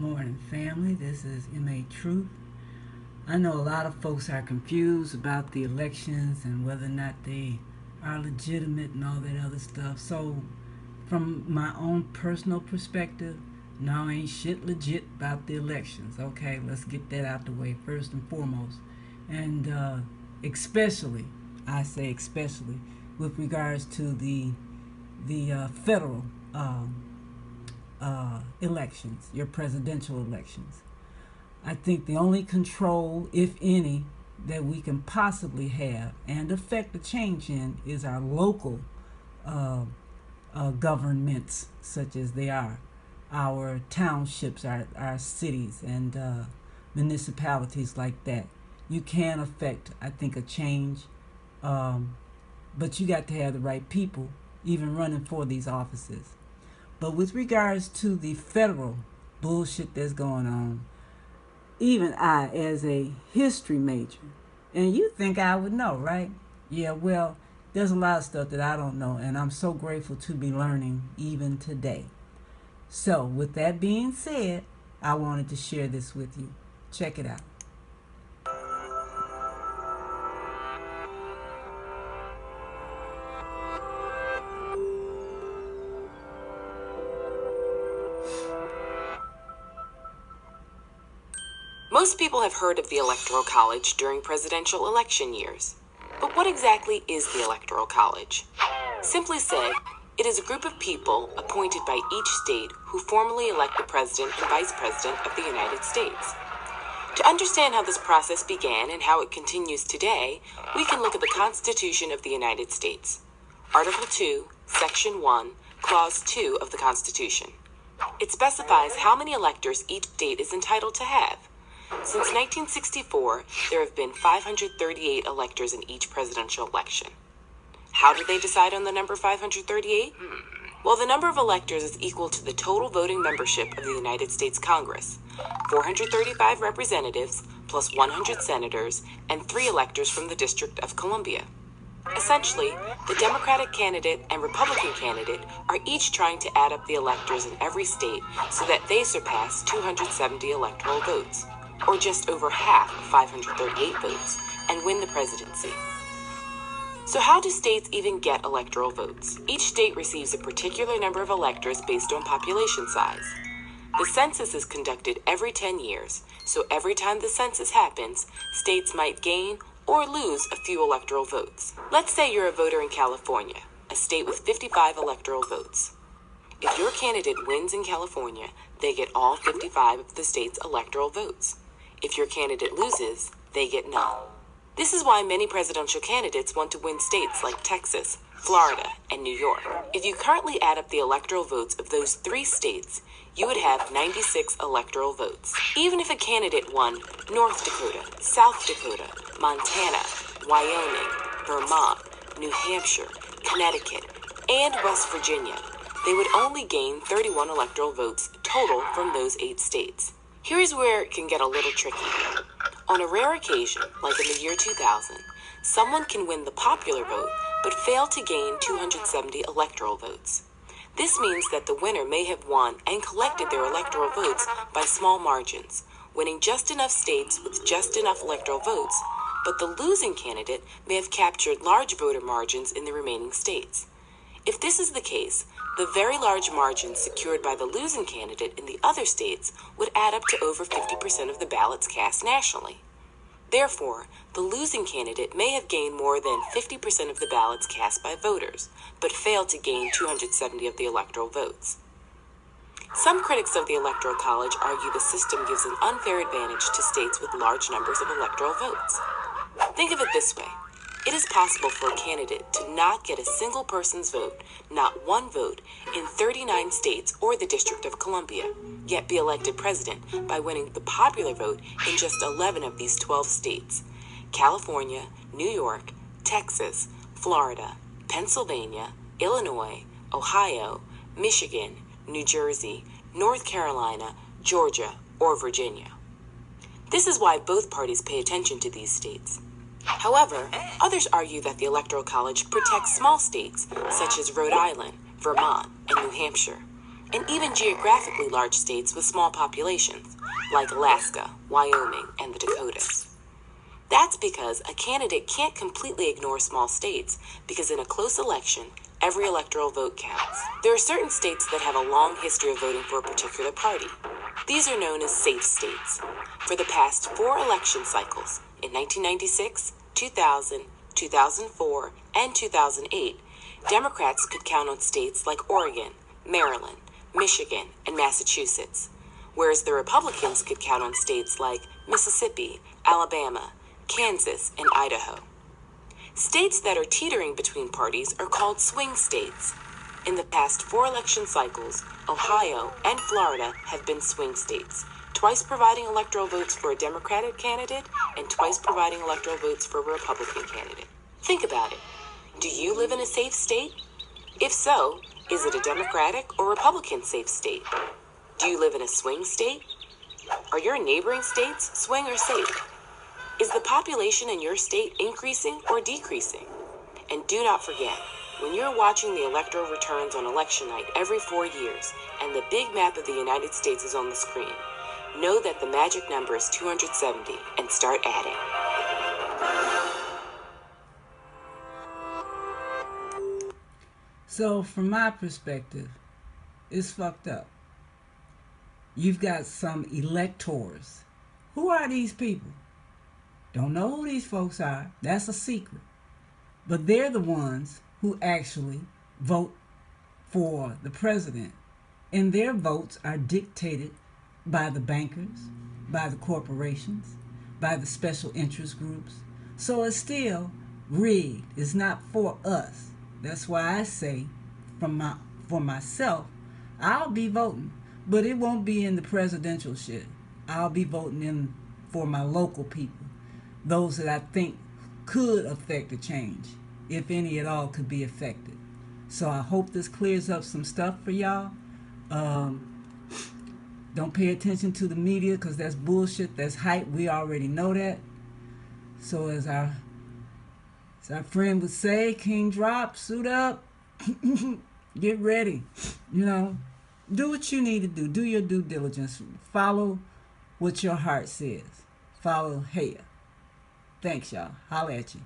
Morning, family. This is M.A. Truth. I know a lot of folks are confused about the elections and whether or not they are legitimate and all that other stuff. So, from my own personal perspective, no, ain't shit legit about the elections. Okay, let's get that out the way first and foremost. And especially, I say especially, with regards to the federal elections, your presidential elections. I think the only control, if any, that we can possibly have and affect a change in is our local uh, governments, such as they are, our townships, our cities, and municipalities like that. You can affect, I think, a change, um, but you got to have the right people even running for these offices. But with regards to the federal bullshit that's going on, even I, as a history major, and you think I would know, right? Yeah, well, there's a lot of stuff that I don't know, and I'm so grateful to be learning even today. So, with that being said, I wanted to share this with you. Check it out. Most people have heard of the Electoral College during presidential election years. But what exactly is the Electoral College? Simply said, it is a group of people appointed by each state who formally elect the President and Vice President of the United States. To understand how this process began and how it continues today, we can look at the Constitution of the United States. Article 2, Section 1, Clause 2 of the Constitution. It specifies how many electors each state is entitled to have. Since 1964, there have been 538 electors in each presidential election. How did they decide on the number 538? Well, the number of electors is equal to the total voting membership of the United States Congress, 435 representatives plus 100 senators and 3 electors from the District of Columbia. Essentially, the Democratic candidate and Republican candidate are each trying to add up the electors in every state so that they surpass 270 electoral votes, or just over half of 538 votes, and win the presidency. So how do states even get electoral votes? Each state receives a particular number of electors based on population size. The census is conducted every 10 years, so every time the census happens, states might gain or lose a few electoral votes. Let's say you're a voter in California, a state with 55 electoral votes. If your candidate wins in California, they get all 55 of the state's electoral votes. If your candidate loses, they get none. This is why many presidential candidates want to win states like Texas, Florida, and New York. If you currently add up the electoral votes of those 3 states, you would have 96 electoral votes. Even if a candidate won North Dakota, South Dakota, Montana, Wyoming, Vermont, New Hampshire, Connecticut, and West Virginia, they would only gain 31 electoral votes total from those 8 states. Here's where it can get a little tricky. On a rare occasion, like in the year 2000, someone can win the popular vote but fail to gain 270 electoral votes. This means that the winner may have won and collected their electoral votes by small margins, winning just enough states with just enough electoral votes, but the losing candidate may have captured large voter margins in the remaining states. If this is the case, the very large margins secured by the losing candidate in the other states would add up to over 50% of the ballots cast nationally. Therefore, the losing candidate may have gained more than 50% of the ballots cast by voters, but failed to gain 270 of the electoral votes. Some critics of the Electoral College argue the system gives an unfair advantage to states with large numbers of electoral votes. Think of it this way. It is possible for a candidate to not get a single person's vote, not one vote, in 39 states or the District of Columbia, yet be elected president by winning the popular vote in just 11 of these 12 states: California, New York, Texas, Florida, Pennsylvania, Illinois, Ohio, Michigan, New Jersey, North Carolina, Georgia, or Virginia. This is why both parties pay attention to these states. However, others argue that the Electoral College protects small states such as Rhode Island, Vermont, and New Hampshire. and even geographically large states with small populations, like Alaska, Wyoming, and the Dakotas. That's because a candidate can't completely ignore small states, because in a close election, every electoral vote counts. There are certain states that have a long history of voting for a particular party. These are known as safe states. For the past 4 election cycles, in 1996, 2000, 2004, and 2008, Democrats could count on states like Oregon, Maryland, Michigan, and Massachusetts, whereas the Republicans could count on states like Mississippi, Alabama, Kansas, and Idaho. States that are teetering between parties are called swing states. In the past 4 election cycles, Ohio and Florida have been swing states, twice providing electoral votes for a Democratic candidate and twice providing electoral votes for a Republican candidate. Think about it. Do you live in a safe state? If so, is it a Democratic or Republican safe state? Do you live in a swing state? Are your neighboring states swing or safe? Is the population in your state increasing or decreasing? And do not forget, when you're watching the electoral returns on election night every 4 years and the big map of the United States is on the screen, know that the magic number is 270 and start adding. So from my perspective, it's fucked up. You've got some electors. Who are these people? Don't know who these folks are. That's a secret. But they're the ones who actually vote for the president. And their votes are dictated by the bankers, by the corporations, by the special interest groups. So it's still rigged. It's not for us. That's why I say, for myself, I'll be voting. But it won't be in the presidential shit. I'll be voting in for my local people. Those that I think could affect the change, if any at all could be affected. So I hope this clears up some stuff for y'all. Don't pay attention to the media, because that's bullshit, that's hype. We already know that. So as our friend would say, King Drop, suit up, get ready. Do what you need to do. Do your due diligence. Follow what your heart says. Follow Haya. Thanks, y'all. Holla at you.